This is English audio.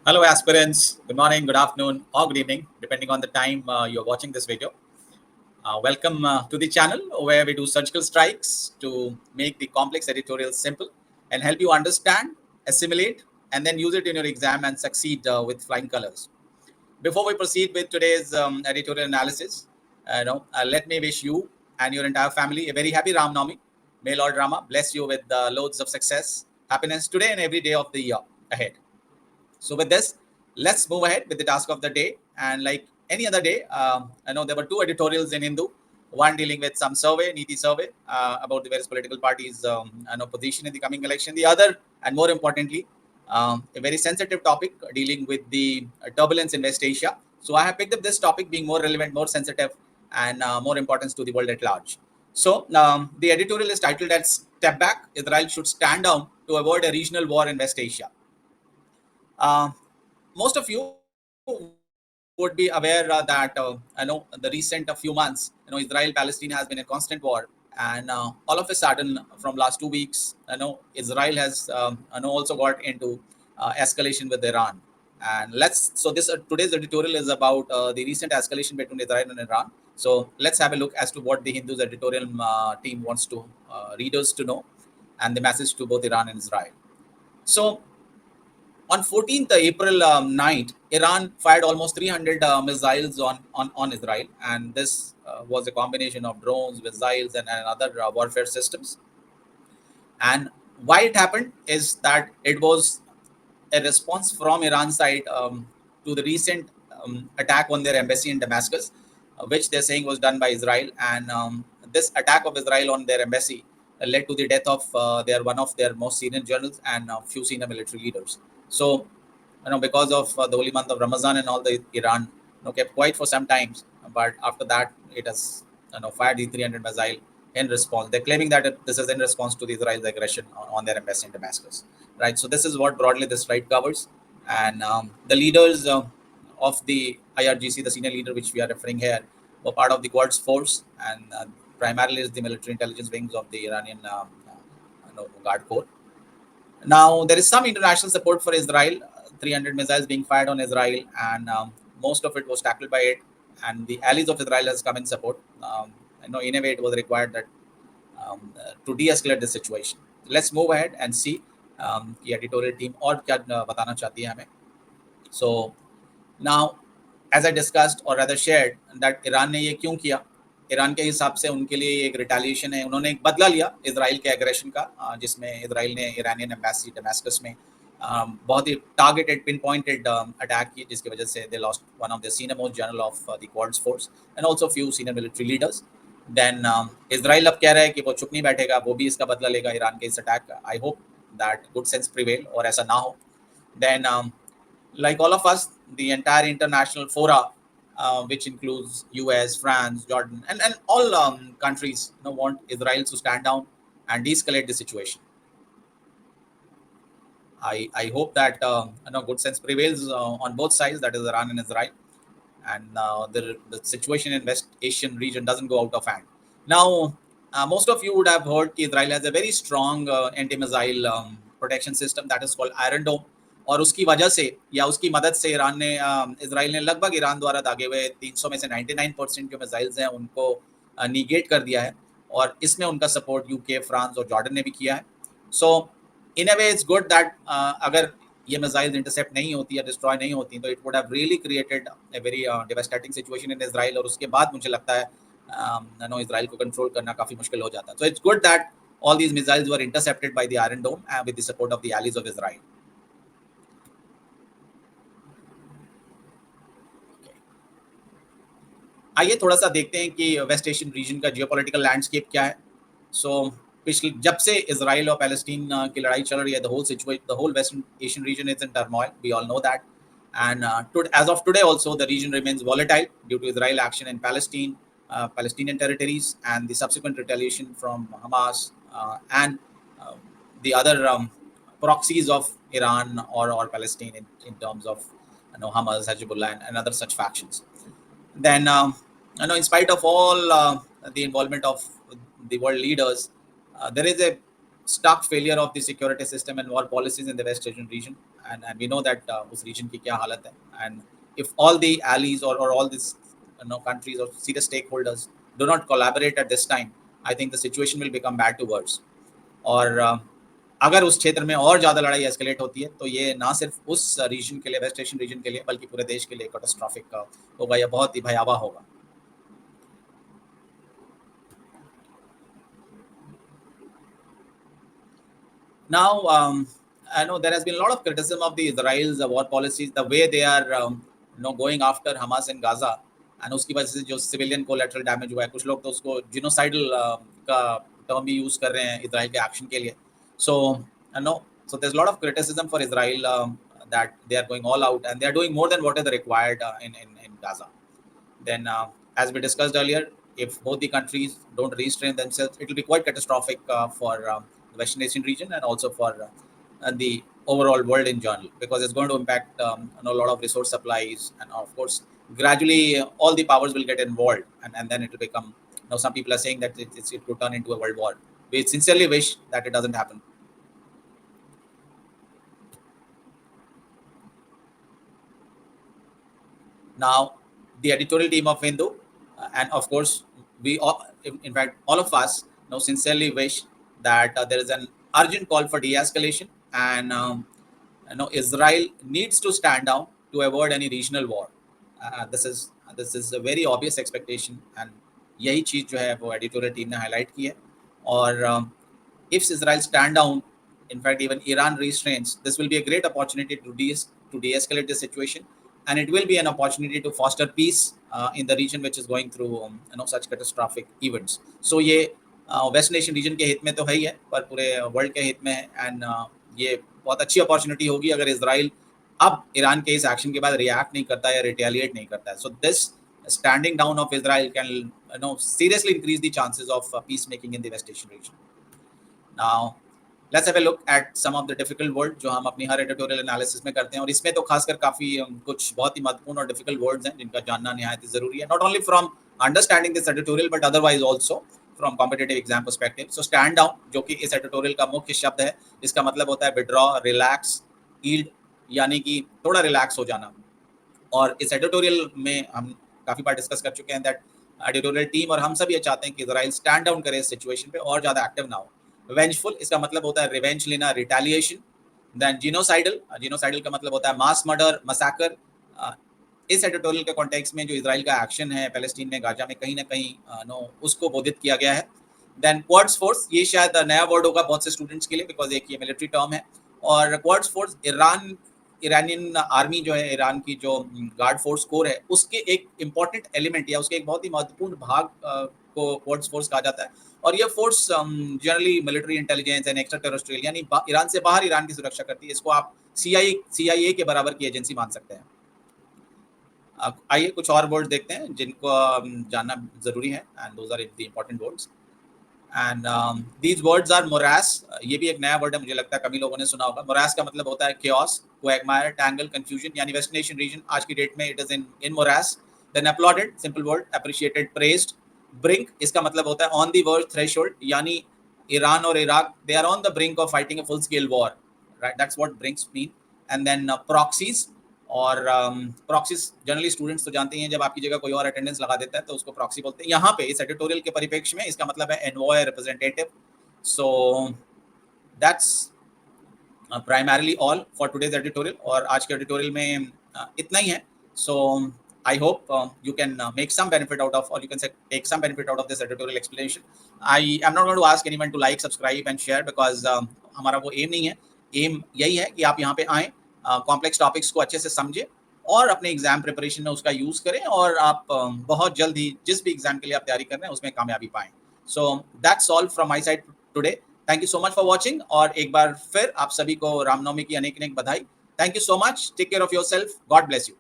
Hello, aspirants. Good morning, good afternoon, or good evening, depending on the time you're watching this video. Welcome to the channel where we do surgical strikes to make the complex editorials simple and help you understand, assimilate, and then use it in your exam and succeed with flying colors. Before we proceed with today's editorial analysis, let me wish you and your entire family a very happy Ram Navami. May Lord Rama bless you with loads of success, happiness today and every day of the year ahead. So with this, let's move ahead with the task of the day. And like any other day, I know there were two editorials in Hindu. One dealing with some survey, Niti survey, about the various political parties' position in the coming election. The other, and more importantly, a very sensitive topic dealing with the turbulence in West Asia. So I have picked up this topic being more relevant, more sensitive, and more importance to the world at large. So the editorial is titled as "Step Back: Israel should stand down to avoid a regional war in West Asia." Uh, Most of you would be aware that I know the recent a few months, Israel Palestine has been in constant war, and all of a sudden, from last 2 weeks, Israel has also got into escalation with Iran. And let's so this today's editorial is about the recent escalation between Israel and Iran. So let's have a look as to what the Hindus editorial team wants to readers to know, and the message to both Iran and Israel. So on 14th April night, Iran fired almost 300 missiles on Israel, and this was a combination of drones, missiles, and other warfare systems. And why it happened is that it was a response from Iran side to the recent attack on their embassy in Damascus, which they're saying was done by Israel. And this attack of Israel on their embassy led to the death of their one of their most senior generals and a few senior military leaders. So, because of the holy month of Ramadan and all, the Iran kept quiet for some times, but after that, it has fired the 300 missile in response. They're claiming that this is in response to the Israel's aggression on their embassy in Damascus, right? So this is what broadly this right covers, and the leaders of the IRGC, the senior leader which we are referring here, were part of the Quds force, and primarily is the military intelligence wings of the Iranian Guard Corps. Now, there is some international support for Israel, 300 missiles being fired on Israel, and most of it was tackled by it. And the allies of Israel has come in support. In a way, it was required that to de-escalate the situation. Let's move ahead and see कि editorial team और क्या बताना चाहती है हमें. So now, as I discussed or rather shared that Iran ने ये क्यों किया, ईरान के हिसाब से उनके लिए एक रिटेलिएशन है, उन्होंने एक बदला लिया इसराइल के एग्रेशन का, जिसमें इसराइल ने ईरानियन एम्बेसी डमास्कस में बहुत ही टारगेटेड पिन पॉइंटेड अटैक की, जिसकी वजह से they lost one of the senior most general of the Quds force and also few senior military leaders. Then Israel अब कह रहा है कि वो चुप नहीं बैठेगा, वो भी इसका बदला लेगा ईरान के इस अटैक का. I hope that good sense prevail और ऐसा ना हो. Then, like all of us, the entire international fora, which includes US, France, Jordan, and all countries, want Israel to stand down and de-escalate the situation. I hope that good sense prevails on both sides, that is Iran and Israel, and the situation in West Asian region doesn't go out of hand. Now, most of you would have heard that Israel has a very strong anti-missile protection system that is called Iron Dome, और उसकी वजह से या उसकी मदद से Israel ने लगभग ईरान द्वारा दागे हुए 300 में से 99% जो मिसाइल्स हैं उनको निगेट कर दिया है, और इसमें उनका सपोर्ट यूके, फ्रांस और जॉर्डन ने भी किया है. सो इन अ वे इट्स गुड दैट अगर ये मिसाइल्स इंटरसेप्ट नहीं होती या डिस्ट्रॉय नहीं होती तो it would have really created a very devastating situation in Israel, और उसके बाद मुझे लगता है इजराइल को कंट्रोल करना काफी मुश्किल हो जाता. So it's good that all these missiles were intercepted by the Iron Dome with the support of the allies of Israel. आइए थोड़ा सा देखते हैं कि वेस्ट एशियन रीजन का जियोपॉलिटिकल लैंडस्केप क्या है. सो पिछले जब से इसराइल और पैलेस्टीन की लड़ाई चल रही है, the whole western Asian region is in turmoil, we all know that. And as of today also, the region remains volatile due to Israel action in Palestine, Palestinian territories, and the subsequent retaliation from Hamas and the other proxies of Iran or Palestine in terms of Hamas, Hezbollah, and other such factions. Then, in spite of all the involvement of the world leaders, there is a stark failure of the security system and war policies in the West Asian region. and we know that उस region की क्या हालत है, and if all the allies or all these countries or serious stakeholders do not collaborate at this time, I think the situation will become bad to worse. और अगर उस क्षेत्र में और ज़्यादा लड़ाई एस्केलेट होती है तो ये ना सिर्फ उस रीजन के लिए, वेस्ट एशियन रीजन के लिए, बल्कि पूरे देश के लिए कैटास्ट्रॉफिक होगा या बहुत ही भयावह होगा. Now, I know there has been a lot of criticism of the Israel's war policies, the way they are going after Hamas in Gaza, and उसकी वजह से जो civilian collateral damage हुआ है, कुछ लोग तो उसको genocidal का term भी use कर रहे हैं इजराइल के action के लिए. So, so there's a lot of criticism for Israel that they are going all out and they are doing more than what is required in Gaza. Then, as we discussed earlier, if both the countries don't restrain themselves, it will be quite catastrophic for the Western Asian region and also for the overall world in general, because it's going to impact a lot of resource supplies, and of course gradually all the powers will get involved, and then it will become, some people are saying that it could turn into a world war. We sincerely wish that it doesn't happen. Now, the editorial team of Hindu, and of course we all, in fact all of us sincerely wish that there is an urgent call for de-escalation, and Israel needs to stand down to avoid any regional war. This is a very obvious expectation, and यही चीज जो है वो editorial team ने highlight की है. और if Israel stand down, in fact even Iran restrains, this will be a great opportunity to de-escalate the situation, and it will be an opportunity to foster peace in the region which is going through such catastrophic events. So ये waste Asian region के हित में तो है ही है, पर पूरे world के हित में है, एंड ये बहुत अच्छी अपॉर्चुनिटी होगी अगर इजराइल अब ईरान के इस एक्शन के बाद रिएक्ट नहीं करता या रिटेलिएट नहीं करता है. So this standing down of Israel can seriously increase the chances of peacemaking in the West Asian region. Now, let's have a look at some of the difficult words जो हम अपनी हर editorial analysis में करते हैं, और इसमें तो खासकर काफ़ी कुछ बहुत ही महत्वपूर्ण और डिफिकल्ट वर्ड्स हैं जिनका जानना निहायत ज़रूरी है, not only from understanding this editorial but otherwise also from competitive exam perspective. So stand down, जो कि इस एडिटोरियल का मुख्य शब्द है, इसका मतलब होता है विड्रॉ, रिलैक्स, ईल्ड, यानी कि थोड़ा रिलैक्स हो जाना. और इस एडिटोरियल में हम काफ़ी बार डिस्कस कर चुके हैं दैट एडिटोरियल टीम और हम सब ये चाहते हैं कि इजराइल स्टैंड डाउन करे इस सिचुएशन पे और ज़्यादा एक्टिव ना हो. वेंजफुल, इसका मतलब होता है रिवेंज लेना, रिटेलिएशन. देन जीनोसाइडल, जीनोसाइडल का मतलब होता है मास मर्डर, मसैकर. इस एडिटोरियल के कॉन्टेक्स्ट में जो इजराइल का एक्शन है पैलेस्टीन में, गाजा में, कहीं ना कहीं उसको बोधित किया गया है. देन क्वाड्स फोर्स, ये शायद नया वर्ड होगा बहुत से स्टूडेंट्स के लिए, बिकॉज एक ये मिलिट्री टर्म है. और क्वाड्स फोर्स ईरानियन आर्मी जो है, ईरान की जो गार्ड फोर्स कोर है, उसके एक इम्पॉर्टेंट एलिमेंट या उसके एक बहुत ही महत्वपूर्ण भाग को क्वाड्स फोर्स कहा जाता है. और ये force generally military intelligence and extra territorial, यानी ईरान से बाहर ईरान की सुरक्षा करती है. इसको आप CIA के बराबर की एजेंसी मान सकते हैं. आइए कुछ और वर्ड्स देखते हैं जिनको जानना जरूरी है, and those are the important words. And these words are morass. ये भी एक नया वर्ड है, मुझे लगता है कभी लोगों ने सुना होगा. मोरास का मतलब होता है chaos, quagmire, tangle, confusion, यानी वेस्टर्न एशियन रीजन आज की डेट में it is in morass. Then applauded, simple word, appreciated, praised. Brink, इसका मतलब होता है ऑन द वर्ज, थ्रेशोल्ड, यानी ईरान और Iraq they are on the brink of fighting a full scale war, right, that's what brinks mean. And then proxies, और proxies generally students तो जानते हैं, जब आपकी जगह कोई और अटेंडेंस लगा देता है तो उसको प्रॉक्सी बोलते हैं. यहाँ पे इस एडिटोरियल के परिप्रेक्ष्य में इसका मतलब है envoy, representative. So that's primarily all for today's editorial, और आज के एडिटोरियल में इतना ही है. सो I hope you can make some benefit out of, or you can say take some benefit out of this editorial explanation. I am not going to ask anyone to like, subscribe and share because हमारा वो M नहीं है. M यही है कि आप यहाँ पे आएँ, कॉम्प्लेक्स टॉपिक्स को अच्छे से समझें और अपने एग्जाम प्रिपरेशन में उसका यूज़ करें, और आप बहुत जल्द ही जिस भी एग्जाम के लिए आप तैयारी कर रहे हैं उसमें कामयाबी पाएँ. So that's all from my side today. Thank you so much for watching, और एक बार फिर आप सभी को रामनवमी की अनेक अनेक बधाई. Thank you so much. Take care of your self. God bless you.